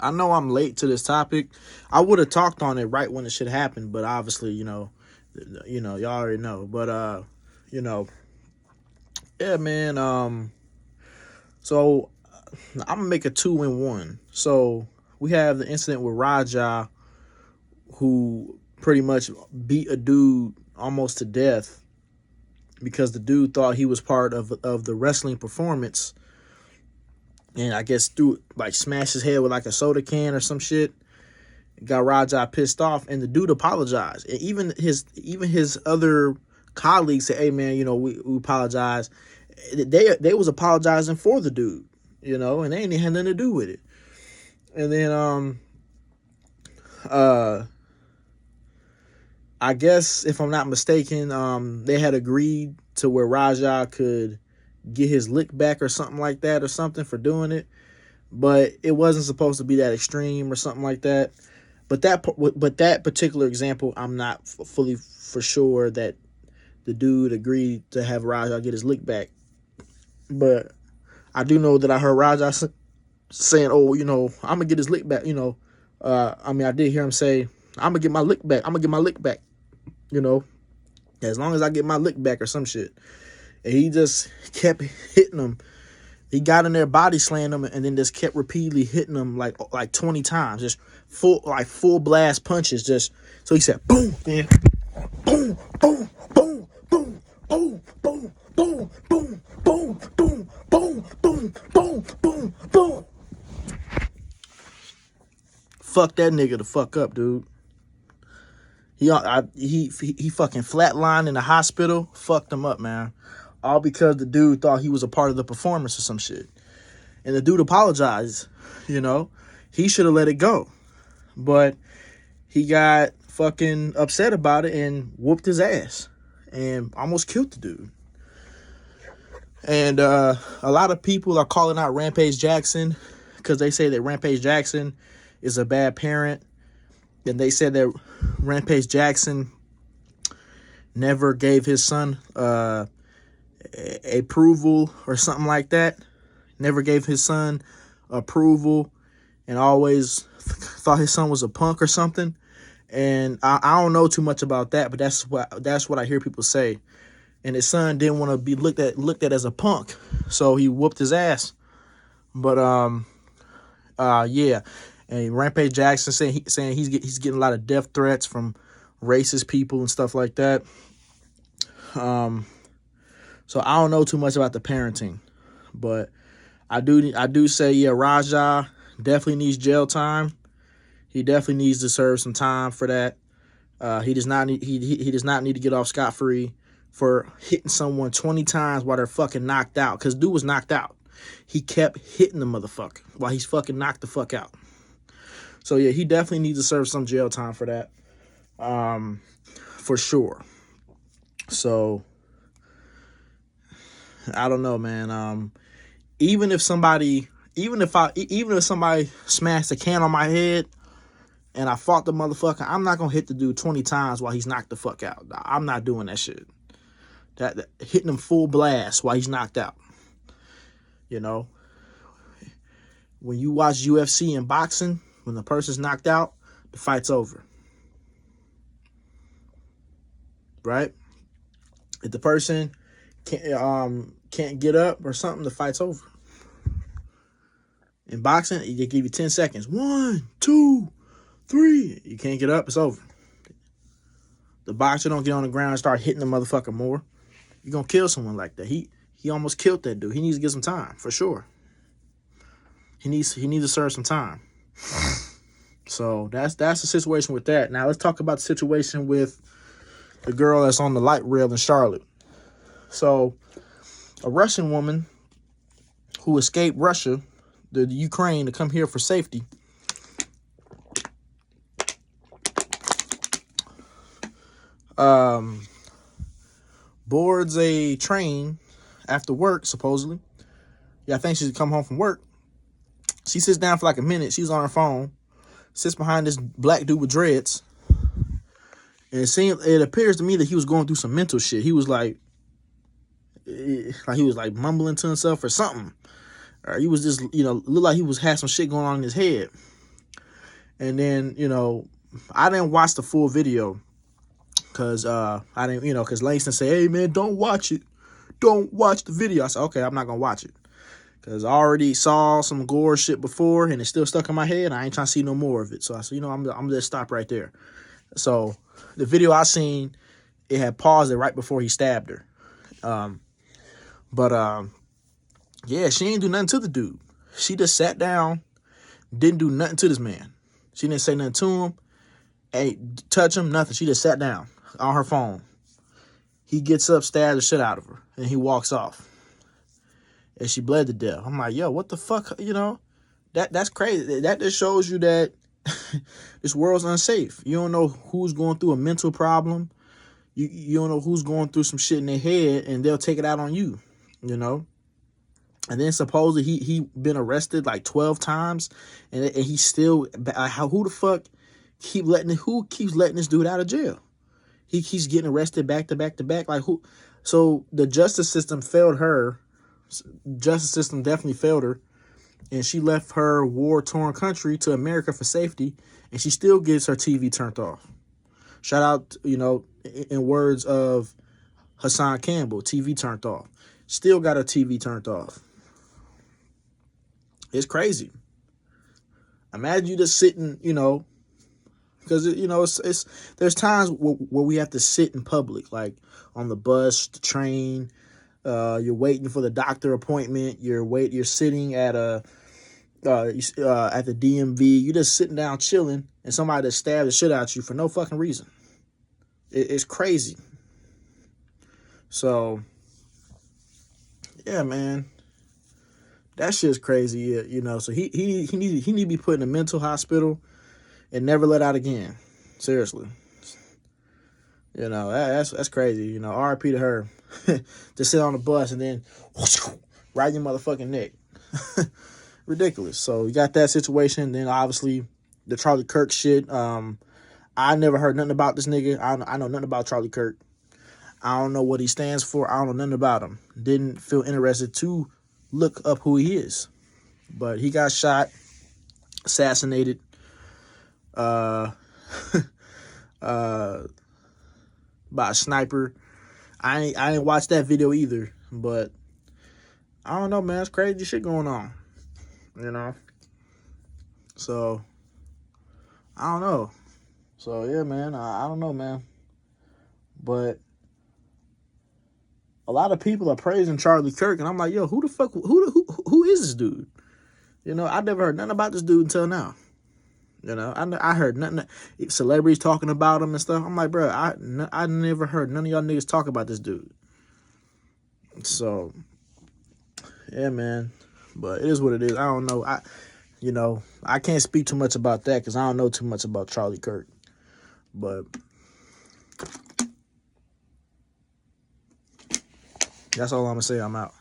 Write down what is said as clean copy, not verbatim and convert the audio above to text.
I know I'm late to this topic. I would have talked on it right when it should happen, but obviously, y'all already know. But you know, yeah, man. So I'm gonna make a 2-in-1. So we have the incident with Raja, who pretty much beat a dude almost to death because the dude thought he was part of the wrestling performance, and I guess threw like smashed his head with like a soda can or some shit. Got Raja pissed off, and the dude apologized. And even his other colleagues said, "Hey man, we apologize." They was apologizing for the dude, and they ain't had nothing to do with it. And then I guess if I'm not mistaken, they had agreed to where Raja could get his lick back or something like that or something for doing it, but it wasn't supposed to be that extreme or something like that. But that particular example, I'm not fully for sure that the dude agreed to have Raja get his lick back. But I do know that I heard Raja saying, "Oh, I'm gonna get his lick back." I did hear him say, "I'm gonna get my lick back. I'm gonna get my lick back." As long as I get my lick back or some shit. And he just kept hitting him. He got in there body slamming him, and then just kept repeatedly hitting him like 20 times, just full blast punches. Just so he said, boom, man, boom, boom, boom, boom, boom, boom, boom, boom, boom, boom, boom, boom, boom, boom, boom. Fuck that nigga the fuck up, dude. He fucking flatlined in the hospital. Fucked him up, man. All because the dude thought he was a part of the performance or some shit. And the dude apologized, He should have let it go. But he got fucking upset about it and whooped his ass. And almost killed the dude. And a lot of people are calling out Rampage Jackson because they say that Rampage Jackson is a bad parent. And they said that Rampage Jackson never gave his son approval or something like that. Never gave his son approval and always thought his son was a punk or something. And I don't know too much about that, but that's what I hear people say. And his son didn't want to be looked at as a punk, so he whooped his ass. But yeah. And Rampage Jackson saying he's getting a lot of death threats from racist people and stuff like that. So I don't know too much about the parenting, but I do say, yeah, Raja definitely needs jail time. He definitely needs to serve some time for that. He does not need to get off scot-free for hitting someone 20 times while they're fucking knocked out. Because dude was knocked out. He kept hitting the motherfucker while he's fucking knocked the fuck out. So yeah, he definitely needs to serve some jail time for that. For sure. So I don't know, man. Even if somebody smashed a can on my head and I fought the motherfucker, I'm not gonna hit the dude 20 times while he's knocked the fuck out. I'm not doing that shit. That hitting him full blast while he's knocked out. When you watch UFC and boxing, when the person's knocked out, the fight's over. Right? If the person can't get up or something, the fight's over. In boxing, they give you 10 seconds. 1, 2, 3. You can't get up, it's over. The boxer don't get on the ground and start hitting the motherfucker more. You're gonna kill someone like that. He almost killed that dude. He needs to get some time, for sure. He needs to serve some time. So that's the situation with that. Now let's talk about the situation with the girl that's on the light rail in Charlotte. So a Russian woman who escaped Russia, the Ukraine, to come here for safety, boards a train after work, supposedly. Yeah, I think she's come home from work. She sits down for like a minute. She's on her phone. Sits behind this black dude with dreads. And it appears to me that he was going through some mental shit. He was like mumbling to himself or something. Or he was just, looked like he had some shit going on in his head. And then, you know, I didn't watch the full video because I didn't, you know, because Langston said, hey, man, don't watch it. Don't watch the video. I said, okay, I'm not going to watch it. Because I already saw some gore shit before and it's still stuck in my head. I ain't trying to see no more of it. So I said, you know, I'm going to just stop right there. So the video I seen, it had paused it right before he stabbed her. Yeah, she ain't do nothing to the dude. She just sat down, didn't do nothing to this man. She didn't say nothing to him, ain't touch him, nothing. She just sat down on her phone. He gets up, stabs the shit out of her, and he walks off. And she bled to death. I'm like, yo, what the fuck? You know, that's crazy. That just shows you that this world's unsafe. You don't know who's going through a mental problem. You don't know who's going through some shit in their head, and they'll take it out on you, you know? And then supposedly he been arrested like 12 times, and he still, who the fuck who keeps letting this dude out of jail? He keeps getting arrested back to back to back. Like who? So the justice system failed her. Justice system definitely failed her, and she left her war-torn country to America for safety, and she still gets her TV turned off. Shout out, you know, in words of Hassan Campbell, TV turned off. Still got her TV turned off. It's crazy. Imagine you just sitting, you know, because, you know, it's there's times where we have to sit in public, like on the bus, the train. You're waiting for the doctor appointment. You're sitting at at the DMV. You're just sitting down chilling, and somebody just stabs the shit out you for no fucking reason. It's crazy. So, yeah, man, that shit's crazy. You know, so he need to be put in a mental hospital and never let out again. Seriously. You know, that's crazy. You know, RIP to her. Just sit on the bus and then right in your motherfucking neck. Ridiculous. So you got that situation. Then obviously the Charlie Kirk shit. I never heard nothing about this nigga. I know nothing about Charlie Kirk. I don't know what he stands for. I don't know nothing about him. Didn't feel interested to look up who he is. But he got shot, assassinated, by a sniper. I ain't watched that video either, but I don't know, man. It's crazy shit going on, you know. So I don't know. So yeah, man. I don't know, man. But a lot of people are praising Charlie Kirk, and I'm like, yo, who the fuck? Who is this dude? You know, I never heard nothing about this dude until now. You know, I heard nothing. Celebrities talking about him and stuff. I'm like, bro, I never heard none of y'all niggas talk about this dude. So, yeah, man. But it is what it is. I don't know. I can't speak too much about that because I don't know too much about Charlie Kirk. But that's all I'm going to say. I'm out.